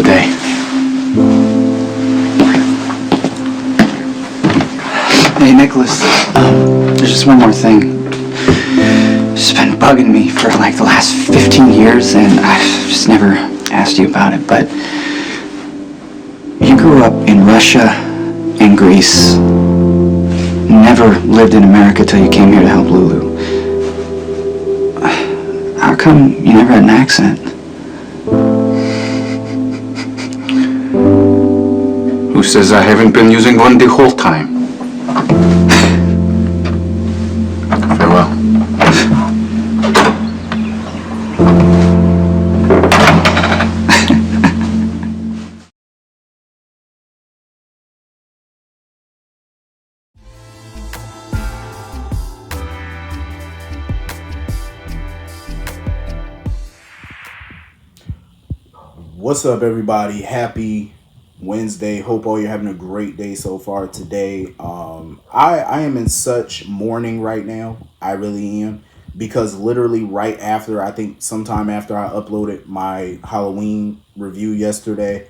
the day. Hey, Nicholas, there's just one more thing. It's been bugging me for like the last 15 years, and I've just never asked you about it, but you grew up in Russia and Greece. Never lived in America till you came here to help Lulu. How come you never had an accent? Who says I haven't been using one the whole time? Farewell. What's up, everybody? Happy Wednesday. Hope all you're having a great day so far today. I am in such mourning right now. I really am, because literally right after, I think sometime after I uploaded my Halloween review yesterday,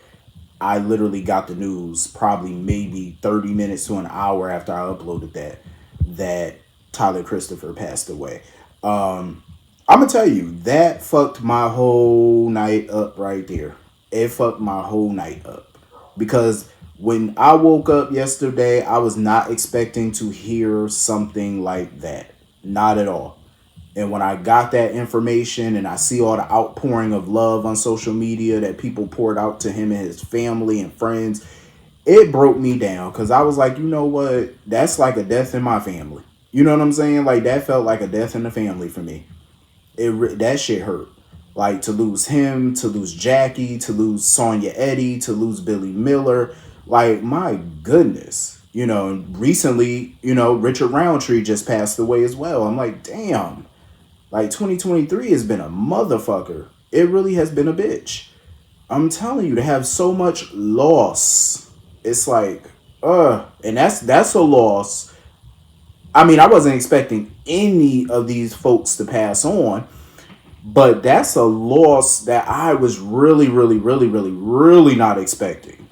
I literally got the news probably maybe 30 minutes to an hour after I uploaded that Tyler Christopher passed away. I'm gonna tell you, that fucked my whole night up right there. It fucked my whole night up, because when I woke up yesterday, I was not expecting to hear something like that. Not at all. And when I got that information and I see all the outpouring of love on social media that people poured out to him and his family and friends, it broke me down, because I was like, you know what? That's like a death in my family. You know what I'm saying? Like, that felt like a death in the family for me. That shit hurt. Like, to lose him, to lose Jackie, to lose Sonia Eddy, to lose Billy Miller. Like, my goodness. You know, and recently, you know, Richard Roundtree just passed away as well. I'm like, damn. Like, 2023 has been a motherfucker. It really has been a bitch. I'm telling you, to have so much loss. It's like, and that's a loss. I mean, I wasn't expecting any of these folks to pass on, but that's a loss that I was really not expecting.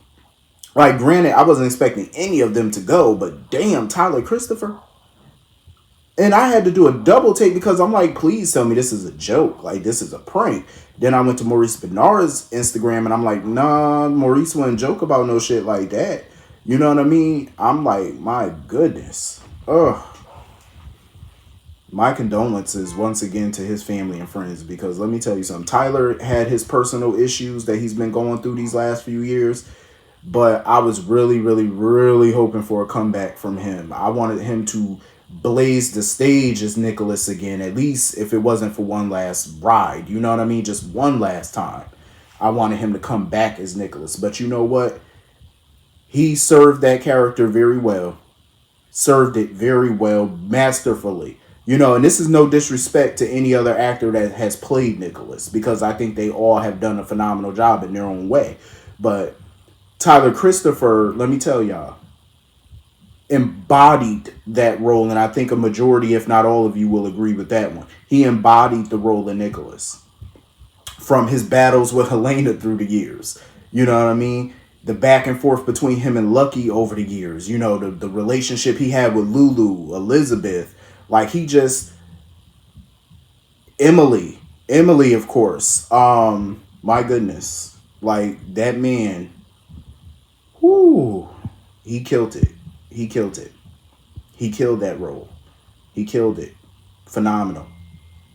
Like, granted, I wasn't expecting any of them to go, but damn, Tyler Christopher. And I had to do a double take, because I'm like, please tell me this is a joke. Like, this is a prank. Then I went to Maurice Benard's Instagram, and I'm like, nah, Maurice wouldn't joke about no shit like that. You know what I mean? I'm like, my goodness. Ugh. My condolences once again to his family and friends, because let me tell you something. Tyler had his personal issues that he's been going through these last few years, but I was really hoping for a comeback from him. I wanted him to blaze the stage as Nicholas again, at least if it wasn't for one last ride. You know what I mean? Just one last time. I wanted him to come back as Nicholas. But you know what? He served that character very well. Served it very well, masterfully. You know, and this is no disrespect to any other actor that has played Nicholas, because I think they all have done a phenomenal job in their own way. But Tyler Christopher, let me tell y'all, embodied that role, and I think a majority, if not all of you, will agree with that one. He embodied the role of Nicholas from his battles with Helena through the years. You know what I mean? The back and forth between him and Lucky over the years. You know, the relationship he had with Lulu, Elizabeth. Like, he just... Emily, of course. My goodness. Like, that man... Whoo. He killed it. He killed it. He killed that role. He killed it. Phenomenal.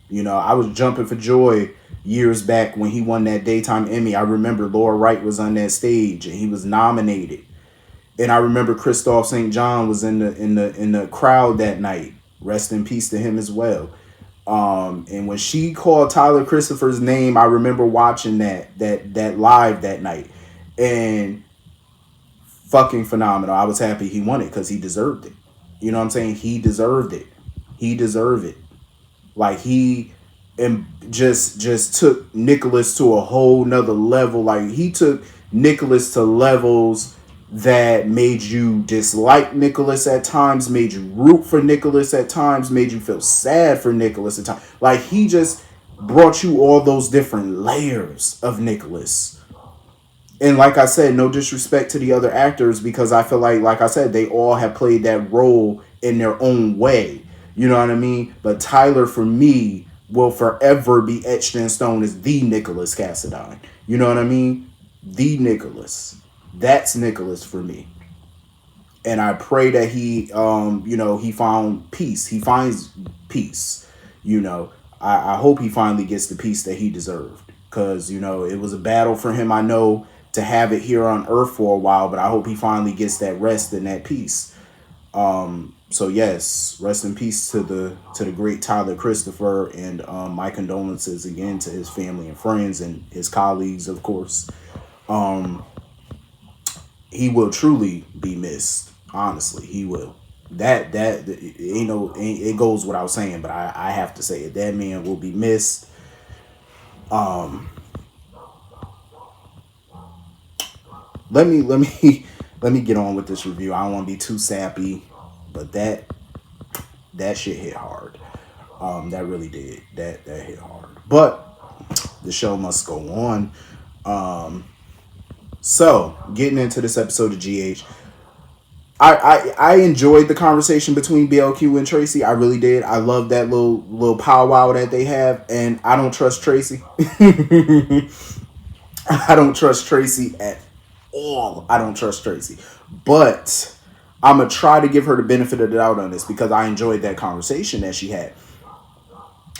You know, I was jumping for joy years back when he won that Daytime Emmy. I remember Laura Wright was on that stage and he was nominated. And I remember Christophe St. John was in the crowd that night. Rest in peace to him as well. And when she called Tyler Christopher's name, I remember watching that live that night. And fucking phenomenal. I was happy he won it, because he deserved it. You know what I'm saying? He deserved it. He deserved it. Like, he just took Nicholas to a whole nother level. Like, he took Nicholas to levels that made you dislike Nicholas at times, made you root for Nicholas at times, made you feel sad for Nicholas at times. Like, he just brought you all those different layers of Nicholas. And like I said, no disrespect to the other actors, because I feel like I said, they all have played that role in their own way. You know what I mean? But Tyler, for me, will forever be etched in stone as the Nicholas Cassadine. You know what I mean? The Nicholas. That's Nicholas for me. And I pray that he, he found peace. He finds peace. You know, I hope he finally gets the peace that he deserved. Because, it was a battle for him, I know, to have it here on Earth for a while. But I hope he finally gets that rest and that peace. So yes, rest in peace to the great Tyler Christopher, and my condolences again to his family and friends and his colleagues, of course. He will truly be missed. Honestly, he will. That it goes without saying, but I have to say it. That man will be missed. Let me get on with this review. I don't want to be too sappy, but that shit hit hard. That really did. That hit hard. But the show must go on. So getting into this episode of GH, I enjoyed the conversation between BLQ and Tracy. I really did. I love that little powwow that they have, and I don't trust Tracy. I don't trust Tracy at all. I don't trust Tracy, but I'm gonna try to give her the benefit of the doubt on this, because I enjoyed that conversation that she had.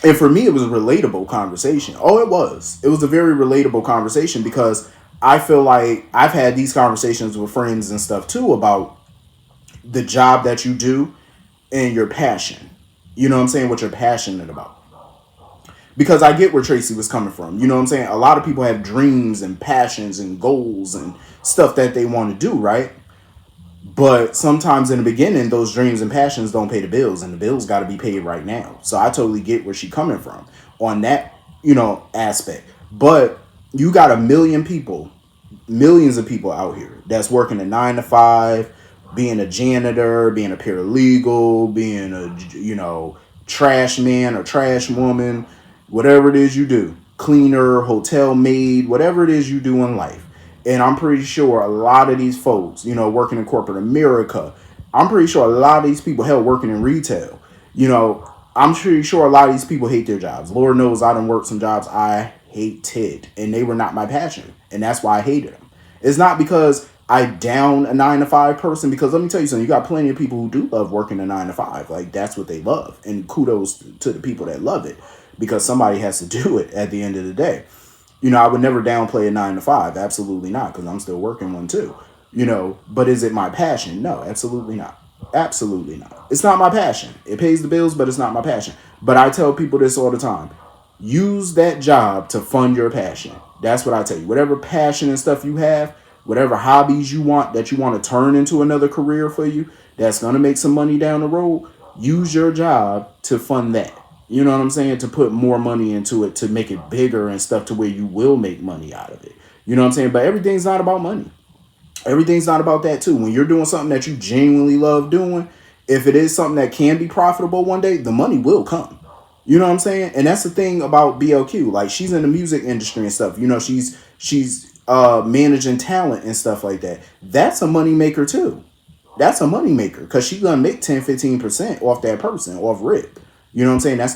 And for me, it was a relatable conversation. Oh, it was. It was a very relatable conversation, because I feel like I've had these conversations with friends and stuff too about the job that you do and your passion. You know what I'm saying? What you're passionate about. Because I get where Tracy was coming from. You know what I'm saying? A lot of people have dreams and passions and goals and stuff that they want to do, right? But sometimes in the beginning, those dreams and passions don't pay the bills, and the bills got to be paid right now. So I totally get where she's coming from on that, aspect. But you got a million people, millions of people out here that's working a 9 to 5, being a janitor, being a paralegal, being a, trash man or trash woman, whatever it is you do, cleaner, hotel maid, whatever it is you do in life. And I'm pretty sure a lot of these folks, working in corporate America, I'm pretty sure a lot of these people, hell, working in retail, I'm pretty sure a lot of these people hate their jobs. Lord knows I done worked some jobs I hated, and they were not my passion. And that's why I hated them. It's not because I down a 9 to 5 person, because let me tell you something, you got plenty of people who do love working a 9 to 5. Like, that's what they love. And kudos to the people that love it, because somebody has to do it at the end of the day. I would never downplay a 9 to 5. Absolutely not, because I'm still working one too. But is it my passion? No, absolutely not. Absolutely not. It's not my passion. It pays the bills, but it's not my passion. But I tell people this all the time. Use that job to fund your passion. That's what I tell you. Whatever passion and stuff you have, whatever hobbies you want that you want to turn into another career for you, that's going to make some money down the road, use your job to fund that. You know what I'm saying? To put more money into it, to make it bigger and stuff, to where you will make money out of it. You know what I'm saying? But everything's not about money. Everything's not about that too. When you're doing something that you genuinely love doing, if it is something that can be profitable one day, the money will come. You know what I'm saying? And that's the thing about BLQ. Like, she's in the music industry and stuff. She's managing talent and stuff like that. That's a money maker too. That's a money maker, because she's gonna make 10-15% off that person, off rip. You know what I'm saying? That's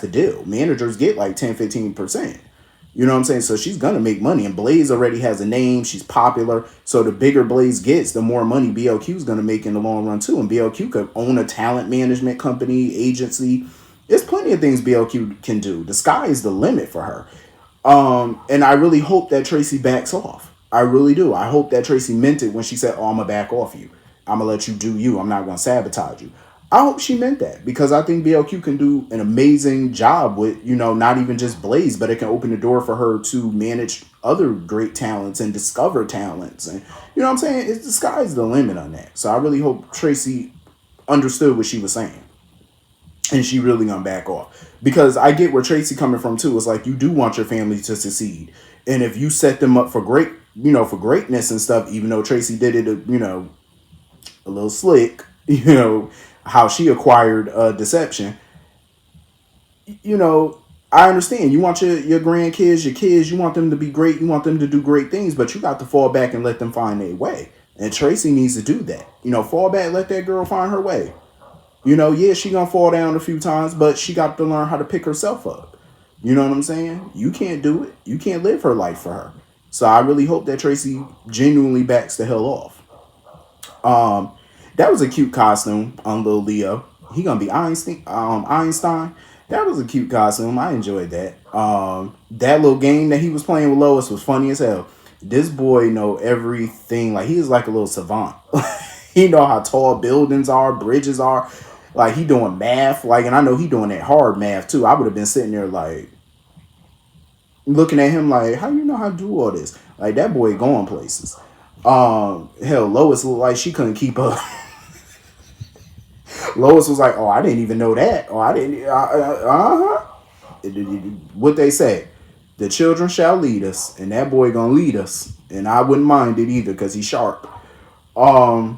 the deal. Managers get like 10-15%. You know what I'm saying? So she's gonna make money, and Blaze already has a name. She's popular. So the bigger Blaze gets, the more money BLQ is gonna make in the long run too. And BLQ could own a talent management company, agency. There's plenty of things BLQ can do. The sky is the limit for her. And I really hope that Tracy backs off. I really do. I hope that Tracy meant it when she said, "Oh, I'm gonna back off you. I'm gonna let you do you. I'm not gonna sabotage you." I hope she meant that, because I think BLQ can do an amazing job with, not even just Blaze, but it can open the door for her to manage other great talents and discover talents. And you know what I'm saying? The sky's the limit on that. So I really hope Tracy understood what she was saying, and she really gonna back off, because I get where Tracy coming from too. It's like, you do want your family to succeed, and if you set them up for for greatness and stuff, even though Tracy did it, a little slick, how she acquired deception, I understand. You want your grandkids, your kids, you want them to be great. You want them to do great things, but you got to fall back and let them find their way. And Tracy needs to do that. Fall back, let that girl find her way. Yeah, she gonna fall down a few times, but she got to learn how to pick herself up. You know what I'm saying? You can't do it. You can't live her life for her. So I really hope that Tracy genuinely backs the hell off. That was a cute costume on Lil Leo. He gonna be Einstein. Einstein. That was a cute costume. I enjoyed that. That little game that he was playing with Lois was funny as hell. This boy know everything. Like, he is like a little savant. He know how tall buildings are, bridges are. Like, he doing math. Like, and I know he doing that hard math too. I would have been sitting there like looking at him like, how you know how to do all this? Like, that boy going places. Hell, Lois looked like she couldn't keep up. Lois was like, "Oh, I didn't even know that. Oh, I didn't. What they say, the children shall lead us, and that boy gonna lead us, and I wouldn't mind it either because he's sharp." I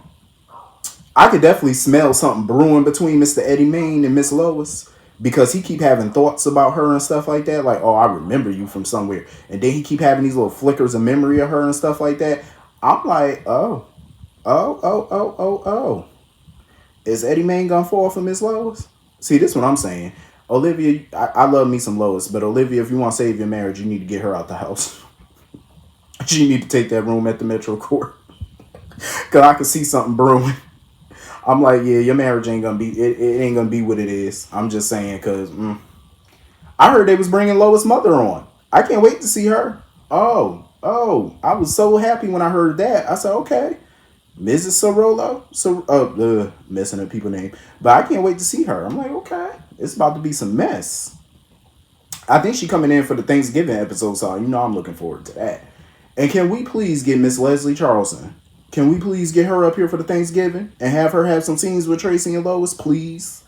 could definitely smell something brewing between Mr. Eddie Main and Miss Lois because he keep having thoughts about her and stuff like that. Like, oh, I remember you from somewhere, and then he keep having these little flickers of memory of her and stuff like that. I'm like, oh. Is Eddie Main gonna fall for Miss Lois? See, this is what I'm saying. Olivia, I love me some Lois, but Olivia, if you want to save your marriage, you need to get her out the house. She need to take that room at the Metro Court. Cause I can see something brewing. I'm like, yeah, your marriage ain't gonna be, it ain't gonna be what it is. I'm just saying, cause I heard they was bringing Lois' mother on. I can't wait to see her. Oh, I was so happy when I heard that. I said, okay. Mrs. Sorolo, messing up people's name, but I can't wait to see her. I'm like, okay, it's about to be some mess. I think she coming in for the Thanksgiving episode, so I'm looking forward to that. And can we please get Miss Leslie Charleston? Can we please get her up here for the Thanksgiving and have her have some scenes with Tracy and Lois, please?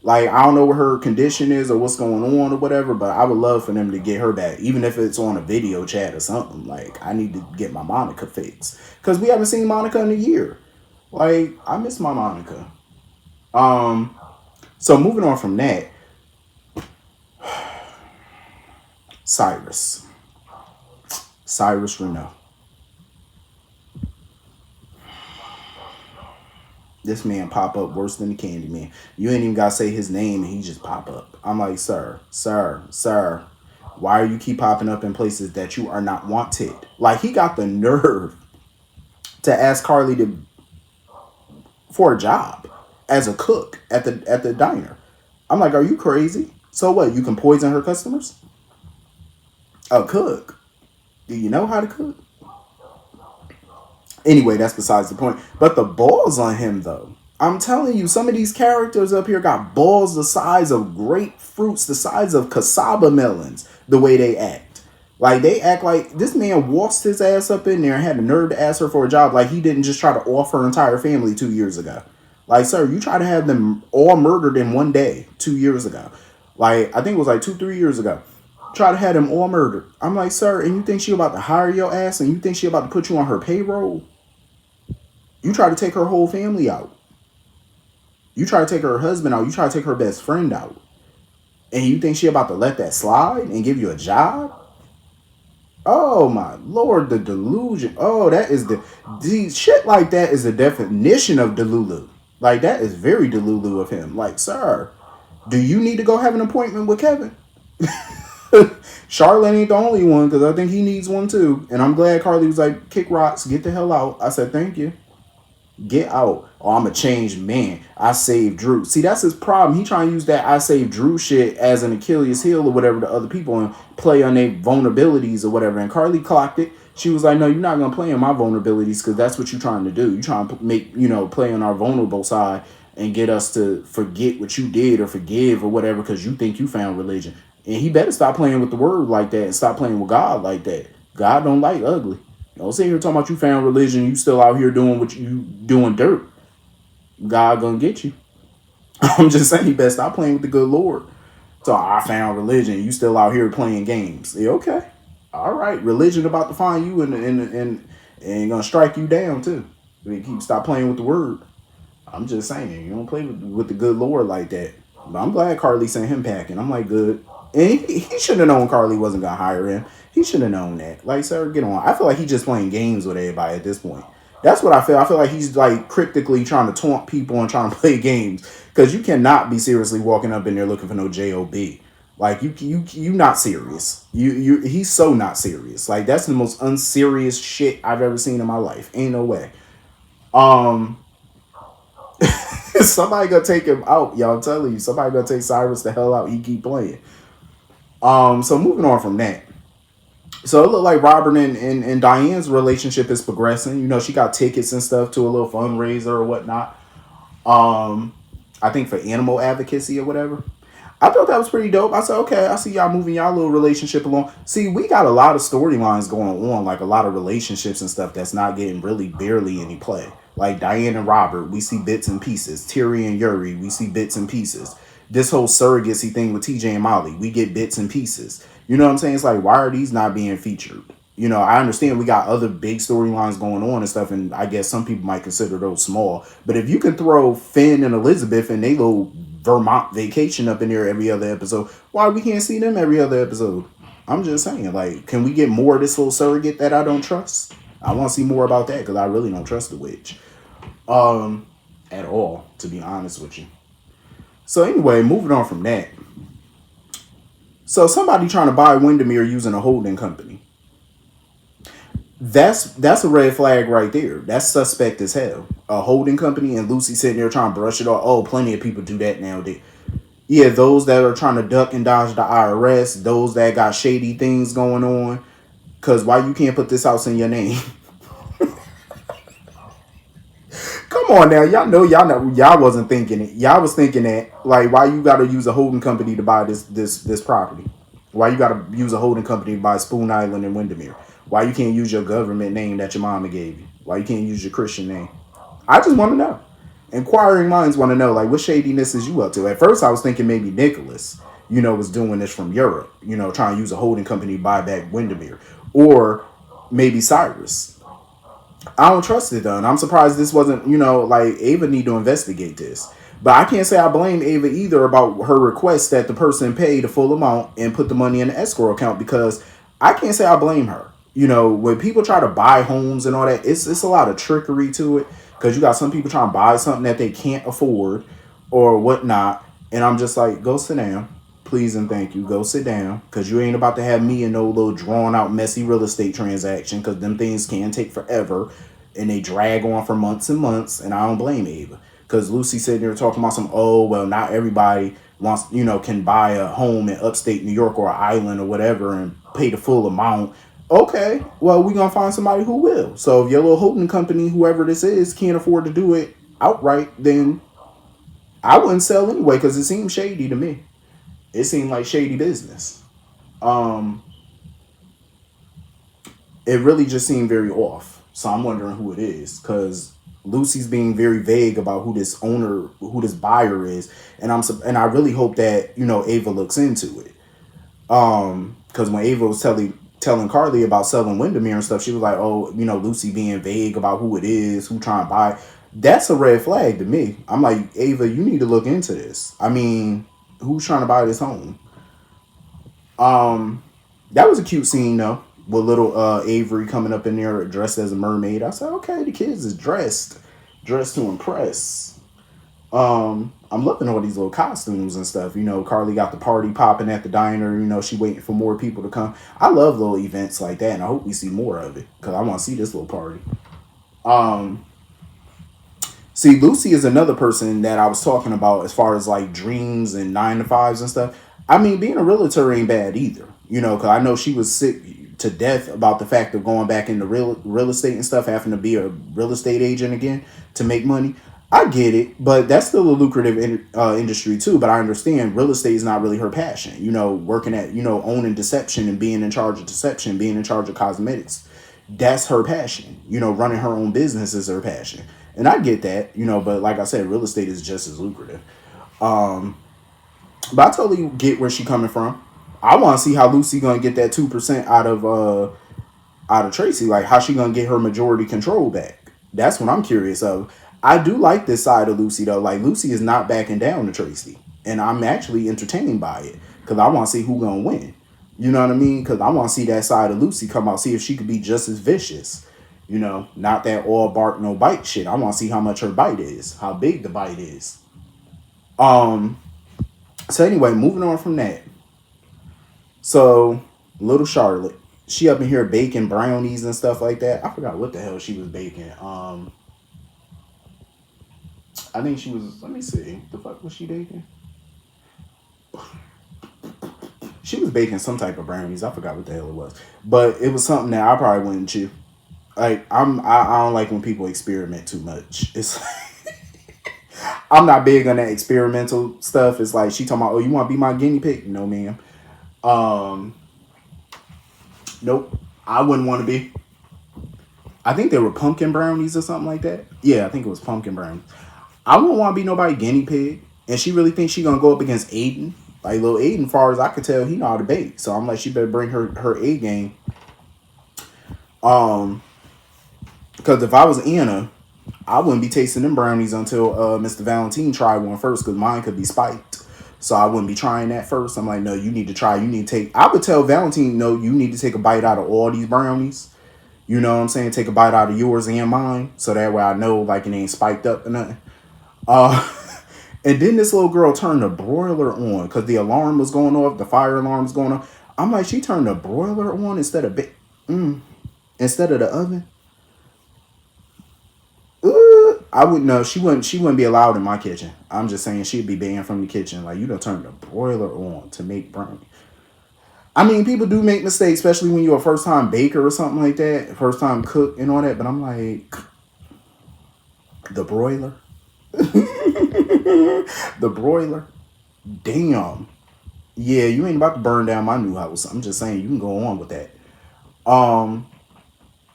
Like, I don't know what her condition is or what's going on or whatever, but I would love for them to get her back, even if it's on a video chat or something. Like, I need to get my Monica fixed because we haven't seen Monica in a year. Like, I miss my Monica. So moving on from that, Cyrus Renault. This man pop up worse than the Candy Man. You ain't even gotta say his name and he just pop up. I'm like, sir, why are you keep popping up in places that you are not wanted? Like, he got the nerve to ask Carly for a job as a cook at the diner. I'm like, are you crazy? So what? You can poison her customers? A cook? Do you know how to cook? Anyway, that's besides the point. But the balls on him, though. I'm telling you, some of these characters up here got balls the size of grapefruits, the size of cassava melons, the way they act. Like, they act like this man waltzed his ass up in there and had the nerve to ask her for a job like he didn't just try to off her entire family 2 years ago. Like, sir, you try to have them all murdered in one day 2 years ago. Like, I think it was like 2-3 years ago. Try to have them all murdered. I'm like, sir, and you think she about to hire your ass and you think she about to put you on her payroll? You try to take her whole family out. You try to take her husband out. You try to take her best friend out. And you think she about to let that slide and give you a job? Oh my Lord, the delusion. Oh, that is the shit like that is the definition of Delulu. Like, that is very Delulu of him. Like, sir, do you need to go have an appointment with Kevin? Charlotte ain't the only one, because I think he needs one too. And I'm glad Carly was like, kick rocks, get the hell out. I said, thank you. Get out. Oh, I'm a changed man. I saved Drew. See, that's his problem. He trying to use that I saved Drew shit as an Achilles heel or whatever to other people and play on their vulnerabilities or whatever. And Carly clocked it. She was like, no, you're not going to play on my vulnerabilities because that's what you're trying to do. You're trying to make, play on our vulnerable side and get us to forget what you did or forgive or whatever because you think you found religion. And he better stop playing with the word like that and stop playing with God like that. God don't like ugly. Don't sit here talking about you found religion. You still out here doing what you doing dirt. God gonna get you. I'm just saying, you better stop playing with the good Lord. So I found religion. You still out here playing games. Yeah, okay. All right. Religion about to find you and gonna strike you down too. Stop playing with the word. I'm just saying, you don't play with the good Lord like that. But I'm glad Carly sent him packing. I'm like, good. And he should have known Carly wasn't gonna hire him. He should have known that. Like, sir, get on. I feel like he's just playing games with everybody at this point. That's what I feel. I feel like he's like cryptically trying to taunt people and trying to play games. Because you cannot be seriously walking up in there looking for no job. Like you not serious. He's so not serious. Like that's the most unserious shit I've ever seen in my life. Ain't no way. Somebody gonna take him out, y'all. I'm telling you, somebody gonna take Cyrus the hell out. He keep playing. So moving on from that. So it looked like Robert and Diane's relationship is progressing. You know, she got tickets and stuff to a little fundraiser or whatnot. I think for animal advocacy or whatever. I thought that was pretty dope. I said, okay, I see y'all moving y'all little relationship along. See, we got a lot of storylines going on, like a lot of relationships and stuff that's not getting really barely any play. Like Diane and Robert, we see bits and pieces. Terry and Yuri, we see bits and pieces. This whole surrogacy thing with TJ and Molly, we get bits and pieces. You know what I'm saying? It's like, why are these not being featured? You know, I understand we got other big storylines going on and stuff, and I guess some people might consider those small. But if you can throw Finn and Elizabeth and they little Vermont vacation up in there every other episode, why we can't see them every other episode? I'm just saying, like, can we get more of this little surrogate that I don't trust? I want to see more about that because I really don't trust the witch. At all, to be honest with you. So anyway, moving on from that. So somebody trying to buy Windermere using a holding company. That's a red flag right there. That's suspect as hell. A holding company and Lucy sitting there trying to brush it off. Oh, plenty of people do that nowadays. Yeah, those that are trying to duck and dodge the IRS, those that got shady things going on. Cause why you can't put this house in your name? Come on now, y'all wasn't thinking it. Y'all was thinking that like why you gotta use a holding company to buy this property? Why you gotta use a holding company to buy Spoon Island and Windermere? Why you can't use your government name that your mama gave you? Why you can't use your Christian name? I just want to know. Inquiring minds want to know, like, what shadiness is you up to? At first, I was thinking maybe Nicholas, you know, was doing this from Europe, you know, trying to use a holding company to buy back Windermere. Or maybe Cyrus. I don't trust it, though. And I'm surprised this wasn't, you know, like, Ava need to investigate this. But I can't say I blame Ava either about her request that the person pay the full amount and put the money in the escrow account because I can't say I blame her. You know, when people try to buy homes and all that, it's a lot of trickery to it because you got some people trying to buy something that they can't afford or whatnot. And I'm just like, go sit down. Please and thank you. Go sit down because you ain't about to have me in no little drawn out messy real estate transaction because them things can take forever and they drag on for months and months. And I don't blame Ava because Lucy sitting there talking about some, oh, well, not everybody wants, you know, can buy a home in upstate New York or an island or whatever and pay the full amount. Okay, well, we're going to find somebody who will. So if your little holding company, whoever this is, can't afford to do it outright, then I wouldn't sell anyway because it seemed shady to me. It seemed like shady business. It really just seemed very off. So I'm wondering who it is because Lucy's being very vague about who this owner, who this buyer is. And I really hope that, you know, Ava looks into it. Because when Ava was telling Carly about selling Windermere and stuff, she was like, oh, you know, Lucy being vague about who it is, who trying to buy. That's a red flag to me. I'm like, Ava, you need to look into this. I mean, who's trying to buy this home? That was a cute scene though, with little Avery coming up in there dressed as a mermaid. I said, okay, the kids is dressed to impress. I'm looking at all these little costumes and stuff. You know, Carly got the party popping at the diner. You know, she waiting for more people to come. I love little events like that, and I hope we see more of it because I want to see this little party. See, Lucy is another person that I was talking about as far as like dreams and 9-to-5s and stuff. I mean, being a realtor ain't bad either. You know, because I know she was sick to death about the fact of going back into real estate and stuff, having to be a real estate agent again to make money. I get it, but that's still a lucrative industry too. But I understand real estate is not really her passion. You know, working at, you know, owning deception and being in charge of deception, being in charge of cosmetics. That's her passion. You know, running her own business is her passion. And I get that, you know, but like I said, real estate is just as lucrative. But I totally get where she's coming from. I want to see how Lucy gonna get that 2% out of Tracy. Like, how she gonna get her majority control back? That's what I'm curious of. I do like this side of Lucy though. Like, Lucy is not backing down to Tracy, and I'm actually entertained by it because I want to see who gonna win. You know what I mean? Because I want to see that side of Lucy come out, see if she could be just as vicious. You know, not that all bark no bite shit. I want to see how much her bite is, how big the bite is. So anyway, moving on from that. So little Charlotte, she up in here baking brownies and stuff like that. I forgot what the hell she was baking. I think she was. Let me see. The fuck was she baking? She was baking some type of brownies. I forgot what the hell it was, but it was something that I probably wouldn't chew. Like I don't like when people experiment too much. It's I'm not big on that experimental stuff. It's like she talking about, oh, you want to be my guinea pig? No, ma'am. Nope. I wouldn't want to be. I think they were pumpkin brownies or something like that. Yeah, I think it was pumpkin brownies. I wouldn't want to be nobody guinea pig. And she really thinks she gonna go up against Aiden. Like little Aiden, far as I could tell, he know how to bake. So I'm like, she better bring her A game. Because if I was Anna, I wouldn't be tasting them brownies until Mr. Valentine tried one first, because mine could be spiked. So I wouldn't be trying that first. I'm like, no, you need to try. You need to take. I would tell Valentine, no, you need to take a bite out of all these brownies. You know what I'm saying? Take a bite out of yours and mine, so that way I know like it ain't spiked up or nothing. And then this little girl turned the broiler on because the alarm was going off, the fire alarm was going off. I'm like, she turned the broiler on instead of instead of the oven. I wouldn't know. She wouldn't be allowed in my kitchen. I'm just saying she'd be banned from the kitchen. Like, you don't turn the broiler on to make brownie. I mean, people do make mistakes, especially when you're a first time baker or something like that, first time cook and all that. But I'm like, the broiler, the broiler, damn. Yeah, you ain't about to burn down my new house. I'm just saying you can go on with that.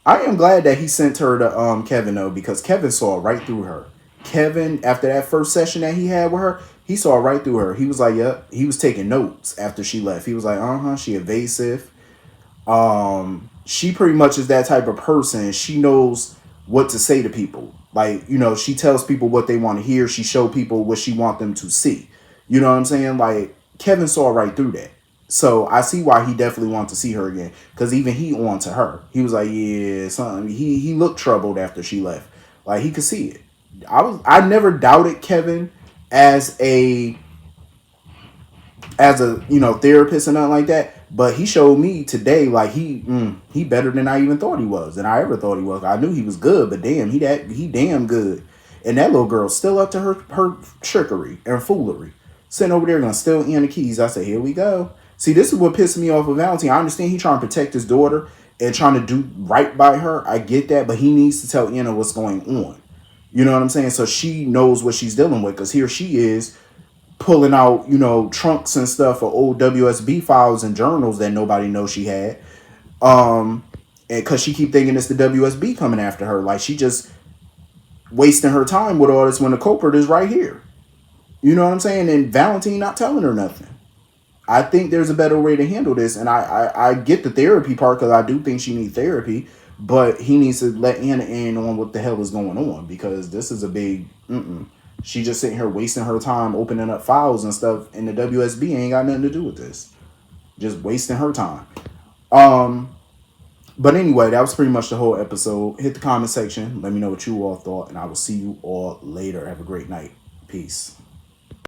I am glad that he sent her to Kevin though, because Kevin saw right through her. Kevin, after that first session that he had with her, he saw right through her. He was like, yep. He was taking notes after she left. He was like, she evasive. She pretty much is that type of person. She knows what to say to people. Like, you know, she tells people what they want to hear. She show people what she want them to see. You know what I'm saying? Like, Kevin saw right through that. So I see why he definitely wants to see her again. Because even he on to her. He was like, yeah, something. He looked troubled after she left. Like, he could see it. I never doubted Kevin as a therapist and nothing like that. But he showed me today, like, he better than I even thought he was. Than I ever thought he was. I knew he was good, but damn, he damn good. And that little girl's still up to her trickery and foolery. Sitting over there gonna steal Ian the keys. I said, here we go. See, this is what pissed me off with Valentine. I understand he trying to protect his daughter and trying to do right by her. I get that, but he needs to tell Anna what's going on. You know what I'm saying? So she knows what she's dealing with, because here she is pulling out, you know, trunks and stuff of old WSB files and journals that nobody knows she had. And because she keep thinking it's the WSB coming after her. Like, she just wasting her time with all this when the culprit is right here. You know what I'm saying? And Valentine not telling her nothing. I think there's a better way to handle this. And I get the therapy part, because I do think she needs therapy. But he needs to let Anna in on what the hell is going on. Because this is a big... She just sitting here wasting her time opening up files and stuff. And the WSB ain't got nothing to do with this. Just wasting her time. But anyway, that was pretty much the whole episode. Hit the comment section. Let me know what you all thought. And I will see you all later. Have a great night. Peace.